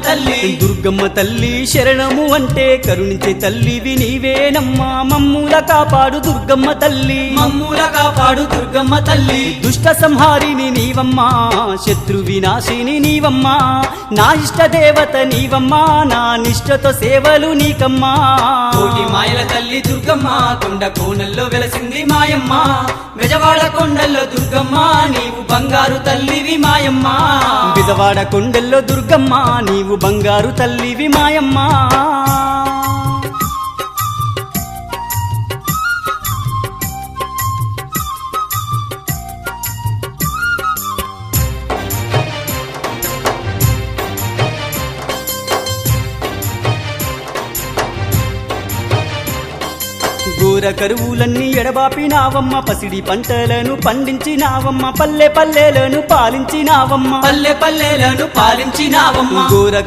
తల్లి దుర్గమ్మ తల్లి శరణము అంటే కరుణించే తల్లివి నీవేనమ్మా మమ్ముల కాపాడు దుర్గమ్మ తల్లి మమ్ముల కాపాడు దుర్గమ్మ తల్లి దుష్ట సంహారిని నీవమ్మా శత్రు వినాశిని నీవమ్మా నా ఇష్ట దేవత నీవమ్మా నా నిష్టతో సేవలు నీకమ్మా కోటి మాయల తల్లి దుర్గమ్మ కొండ కోనల్లో వెలసింది మాయమ్మ బెజవాడ కొండల్లో దుర్గమ్మ నీవు బంగారు తల్లివి మాయమ్మ బిజవాడ కొండల్లో దుర్గమ్మ నీవు బంగారు తల్లివి మాయమ్మా ఘోర కరువులన్నీ ఎడబాపినావమ్మ పసిడి పంటలను పండించినావమ్మ పల్లె పల్లెలను పాలించినావమ్మ పల్లె పల్లెలను పాలించినావమ్మ ఘోర